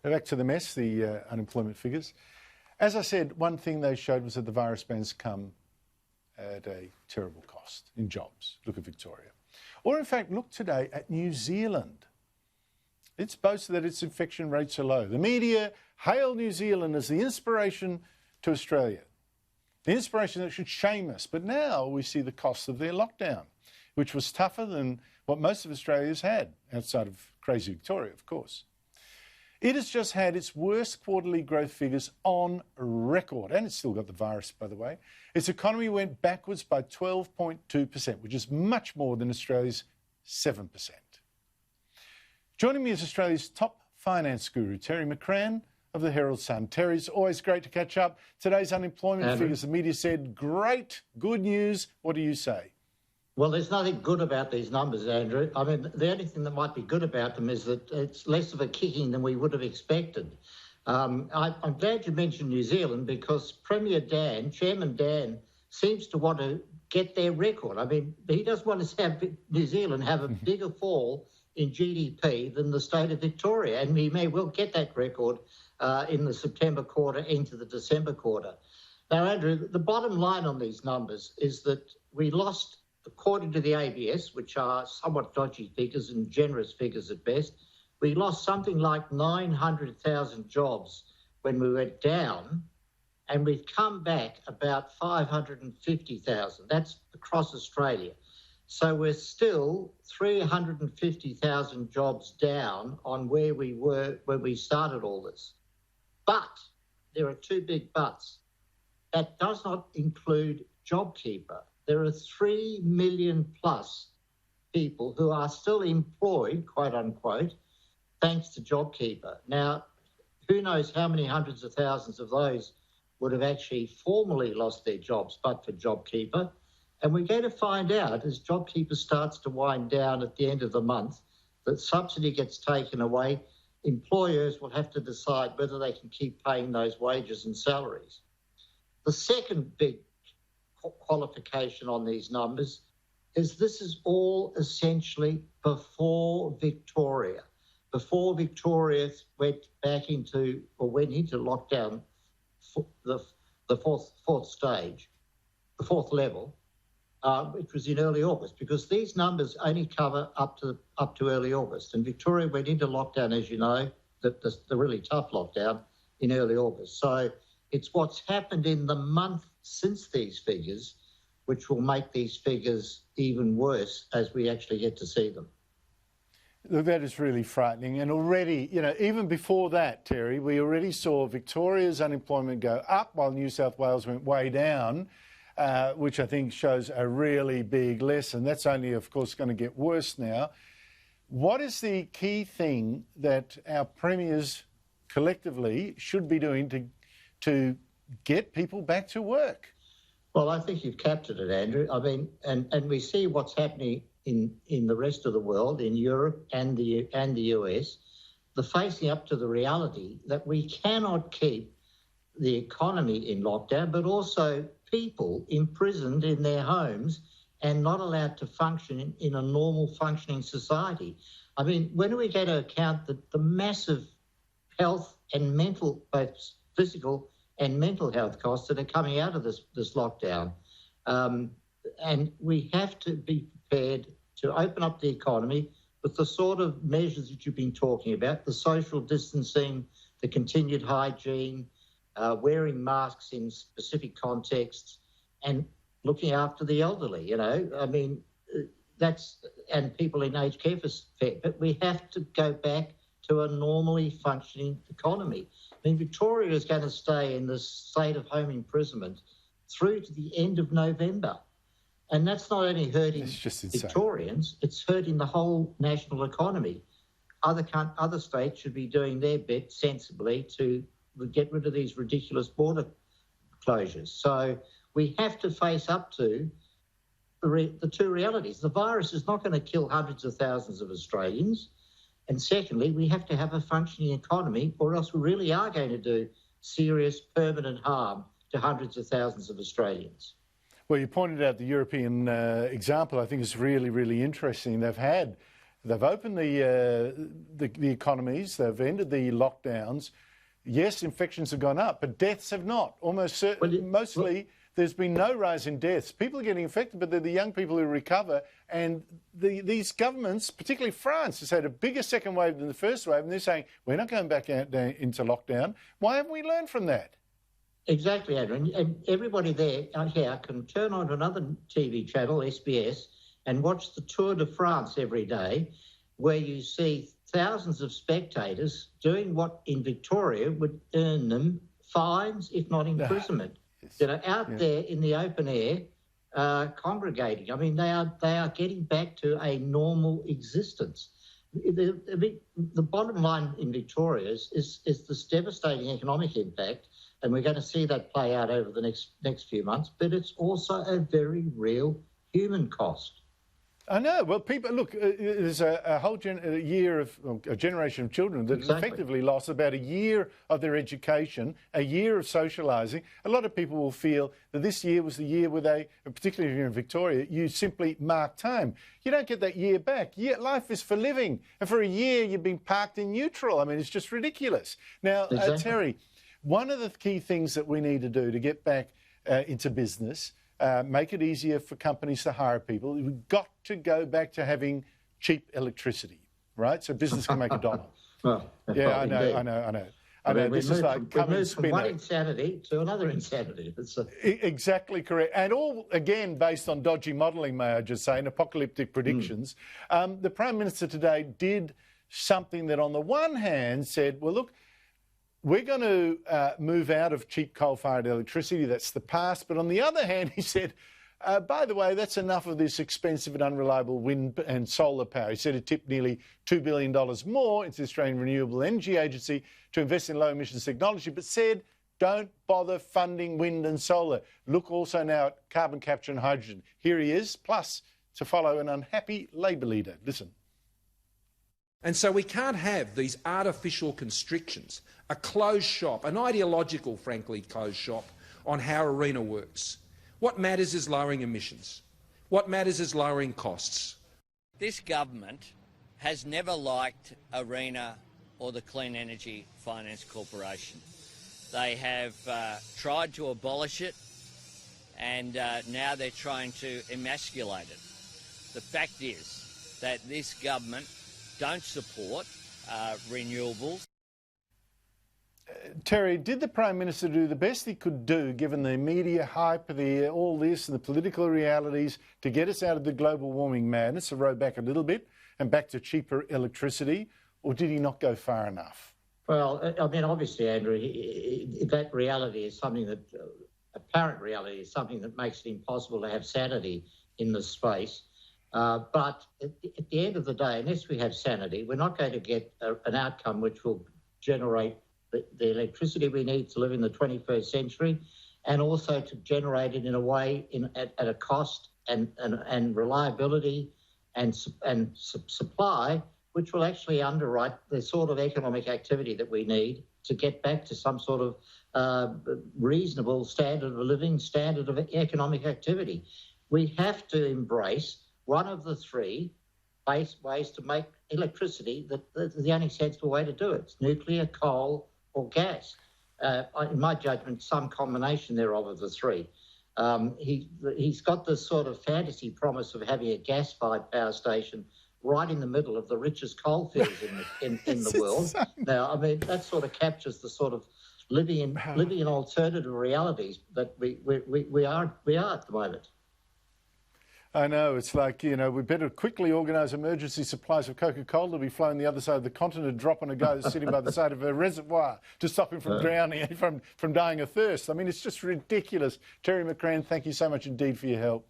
Back to the mess, the unemployment figures. As I said, one thing they showed was that the virus bans come at a terrible cost in jobs. Look at Victoria. Or in fact, look today at New Zealand. It's boasted that its infection rates are low. The media hail New Zealand as the inspiration to Australia. The inspiration that should shame us. But now we see the cost of their lockdown, which was tougher than what most of Australia's had, outside of crazy Victoria, of course. It has just had its worst quarterly growth figures on record, and it's still got the virus, by the way. Its economy went backwards by 12.2%, which is much more than Australia's 7%. Joining me is Australia's top finance guru, Terry McCrann of the Herald Sun. Terry, it's always great to catch up. Today's unemployment figures, the media said, great, good news. What do you say? Well, there's nothing good about these numbers, Andrew. I mean, the only thing that might be good about them is that it's less of a kicking than we would have expected. I'm glad you mentioned New Zealand because Chairman Dan, seems to want to get their record. I mean, he doesn't want to have New Zealand have a bigger fall in GDP than the state of Victoria, and we may well get that record in the September quarter into the December quarter. Now, Andrew, the bottom line on these numbers is that we lost, according to the ABS, which are somewhat dodgy figures and generous figures at best, we lost something like 900,000 jobs when we went down, and we've come back about 550,000. That's across Australia. So we're still 350,000 jobs down on where we were when we started all this. But there are two big buts. That does not include JobKeeper. There are 3 million plus people who are still employed, quote unquote, thanks to JobKeeper. Now, who knows how many hundreds of thousands of those would have actually formally lost their jobs but for JobKeeper. And we're going to find out as JobKeeper starts to wind down at the end of the month, that subsidy gets taken away, employers will have to decide whether they can keep paying those wages and salaries. The second big qualification on these numbers is this is all essentially before Victoria. Before Victoria went into lockdown, the fourth stage, the fourth level, which was in early August, because these numbers only cover up to early August. And Victoria went into lockdown, as you know, the really tough lockdown in early August. So it's what's happened in the month since these figures which will make these figures even worse as we actually get to see them. Look, that is really frightening. And already, even before that, Terry, we already saw Victoria's unemployment go up while New South Wales went way down, which I think shows a really big lesson. That's only, of course, going to get worse now. What is the key thing that our premiers collectively should be doing to get people back to work? Well, I think you've captured it, Andrew. I mean, and we see what's happening in the rest of the world, in Europe and the US, the facing up to the reality that we cannot keep the economy in lockdown, but also people imprisoned in their homes and not allowed to function in a normal functioning society. I mean, when are we going to account that the massive health and mental, both physical and mental health costs that are coming out of this lockdown? And we have to be prepared to open up the economy with the sort of measures that you've been talking about, the social distancing, the continued hygiene, wearing masks in specific contexts, and looking after the elderly, I mean, and people in aged care, but we have to go back to a normally functioning economy. I mean, Victoria is going to stay in this state of home imprisonment through to the end of November. And that's not only hurting Victorians, it's hurting the whole national economy. Other states should be doing their bit sensibly to get rid of these ridiculous border closures. So we have to face up to the two realities. The virus is not going to kill hundreds of thousands of Australians. And secondly, we have to have a functioning economy, or else we really are going to do serious, permanent harm to hundreds of thousands of Australians. Well, you pointed out the European example. I think is really, really interesting. They've had They've opened the economies. They've ended the lockdowns. Yes, infections have gone up, but deaths have not. Almost certainly, mostly, there's been no rise in deaths. People are getting infected, but they're the young people who recover. And these governments, particularly France, has had a bigger second wave than the first wave, and they're saying, we're not going back out into lockdown. Why haven't we learned from that? Exactly, Andrew. And everybody there here can turn on another TV channel, SBS, and watch the Tour de France every day, where you see thousands of spectators doing what in Victoria would earn them fines, if not imprisonment. Yes. Out there in the open air, congregating. I mean, they are getting back to a normal existence. The bottom line in Victoria is this devastating economic impact, and we're going to see that play out over the next few months, but it's also a very real human cost. I know. Well, people, look, there's a whole generation of children that effectively lost about a year of their education, a year of socialising. A lot of people will feel that this year was the year where particularly here in Victoria, you simply mark time. You don't get that year back. Life is for living. And for a year, you've been parked in neutral. I mean, it's just ridiculous. Now, Terry, one of the key things that we need to do to get back into business, make it easier for companies to hire people. We've got to go back to having cheap electricity, right? So business can make a dollar. Well, yeah, I know. This is like come and spin from one insanity to another insanity. Exactly correct. And all, again, based on dodgy modelling, may I just say, and apocalyptic predictions. The Prime Minister today did something that on the one hand said, well, look, we're going to move out of cheap coal-fired electricity. That's the past. But on the other hand, he said, by the way, that's enough of this expensive and unreliable wind and solar power. He said it tipped nearly $2 billion more into the Australian Renewable Energy Agency to invest in low-emissions technology, but said, don't bother funding wind and solar. Look also now at carbon capture and hydrogen. Here he is, plus to follow an unhappy Labor leader. Listen. And so we can't have these artificial constrictions, a closed shop, an ideological, frankly, closed shop on how ARENA works. What matters is lowering emissions. What matters is lowering costs. This government has never liked ARENA or the Clean Energy Finance Corporation. They have tried to abolish it, and now they're trying to emasculate it. The fact is that this government don't support renewables. Terry, did the Prime Minister do the best he could do, given the media hype, all this, and the political realities, to get us out of the global warming madness, to row back a little bit and back to cheaper electricity, or did he not go far enough? Well, I mean, obviously, Andrew, that reality is something that, apparent reality is something that makes it impossible to have sanity in this space. But at the end of the day, unless we have sanity, we're not going to get an outcome which will generate the electricity we need to live in the 21st century, and also to generate it in a way at a cost and reliability and supply, which will actually underwrite the sort of economic activity that we need to get back to some sort of reasonable standard of living, standard of economic activity. We have to embrace one of the three ways to make electricity. That's the only sensible way to do it. It's nuclear, coal, or gas. In my judgment, some combination thereof of the three. He's got this sort of fantasy promise of having a gas-fired power station right in the middle of the richest coalfields in the world. Now, I mean, that sort of captures the sort of living in alternative realities that we are at the moment. I know, it's like, we better quickly organise emergency supplies of Coca-Cola to be flown the other side of the continent, drop on a guy sitting by the side of a reservoir to stop him from drowning, from dying of thirst. I mean, it's just ridiculous. Terry McCrann, thank you so much indeed for your help.